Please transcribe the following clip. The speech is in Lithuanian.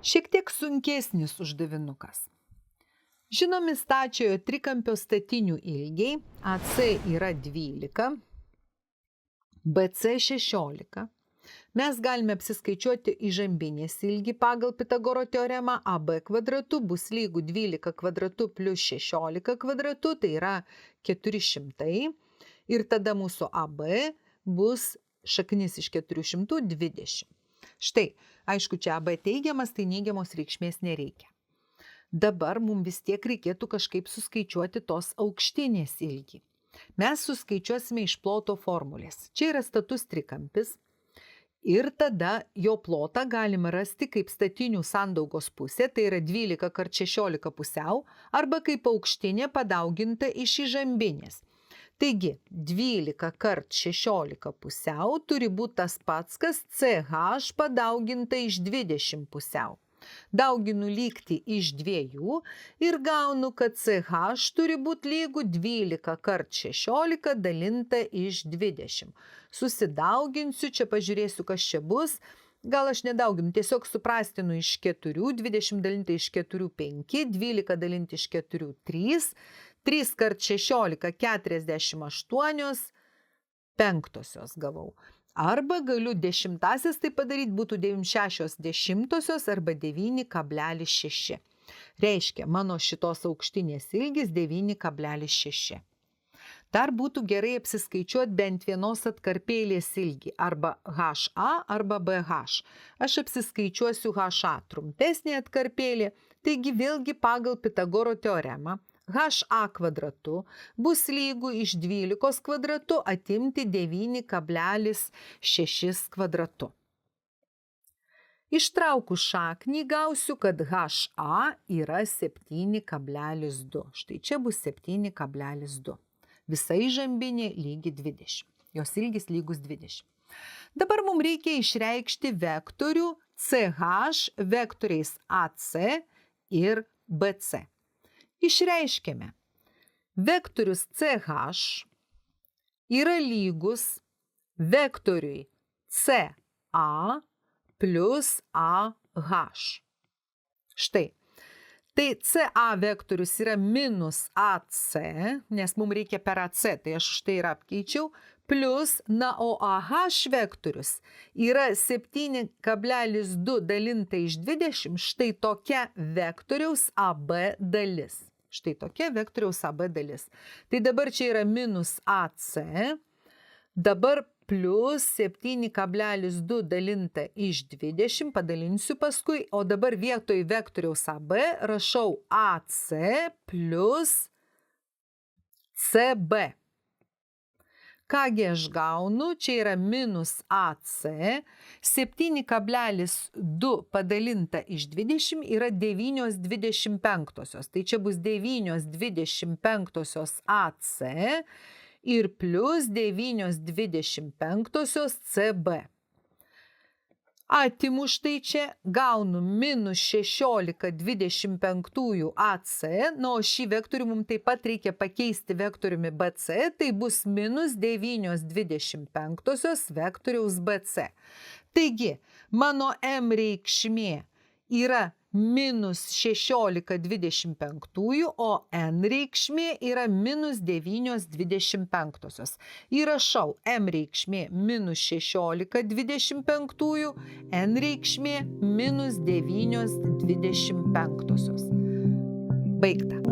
Šiek tiek sunkesnis uždavinukas. Žinomi stačiojo trikampio statinių ilgiai AC yra 12, BC 16. Mes galime apsiskaičiuoti įžambinės ilgį pagal Pitagoro teoremą. AB kvadratu bus lygu 12 kvadratu plus 16 kvadratu, tai yra 400. Ir tada mūsų AB bus šaknis iš 420. Štai, aišku, čia AB teigiamas, tai neigiamos reikšmės nereikia. Dabar mums vis tiek reikėtų kažkaip suskaičiuoti tos aukštinės ilgį. Mes suskaičiuosime iš ploto formulės. Čia yra status trikampis ir tada jo plotą galime rasti kaip statinių sandaugos pusė, tai yra 12 kart 16 pusiau, arba kaip aukštinė padauginta iš įžambinės. Taigi, 12 kart 16 pusiau turi būti tas pats, kas CH padauginta iš 20 pusiau. Dauginu lygtį iš 2 ir gaunu, kad CH turi būti lygu 12 kart 16 dalinta iš 20. Susidauginsiu, čia pažiūrėsiu, kas čia bus. Gal aš nedauginu, tiesiog suprastinu iš 4, 20 dalinta iš 4, 5, 12 dalinta iš 4, 3, 3 kart 16, 48, penktosios gavau. Arba galiu dešimtasis tai padaryti, būtų 96 dešimtosios arba 9,6. Reiškia, mano šitos aukštinės ilgis 9,6. Dar būtų gerai apsiskaičiuoti bent vienos atkarpėlės ilgį, arba HA arba BH. Aš apsiskaičiuosiu HA, trumpesnė atkarpėlė, taigi vėlgi pagal Pitagoro teoremą HA kvadratu bus lygu iš 12 kvadratu atimti 9,6 kvadratu. Ištraukus šaknį gausiu, kad HA yra 7,2. Štai čia bus 7,2. Visa įžambinė lygi 20. Jos ilgis lygus 20. Dabar mums reikia išreikšti vektorių CH vektoriais AC ir BC. Išreiškėme. Vektorius CH yra lygus vektoriui CA plus AH. Štai. Tai CA vektorius yra minus AC, nes mums reikia per AC, tai aš štai ir apkeičiau, plus, na, o AH vektorius yra 7,2 dalinta iš 20, štai tokia vektoriaus AB dalis. Štai tokia vektoriaus AB dalis. Tai dabar čia yra minus AC, dabar plus 7,2 dalinta iš 20, padalinsiu paskui, o dabar vietoj vektoriaus AB rašau AC plus CB. Kągi aš gaunu, čia yra minus AC, 7,2 padalinta iš 20 yra 9,25. Tai čia bus 9,25 AC ir plus 9,25 CB. Atimu štai čia, gaunu minus 16,25 AC, na, o šį vektorių mums taip pat reikia pakeisti vektoriumi BC, tai bus minus 9,25 vektoriaus BC. Taigi, mano M reikšmė yra minus 16,25, o N reikšmė yra minus 9,25. Įrašau M reikšmė minus 16,25, N reikšmė minus 9,25. Baigta.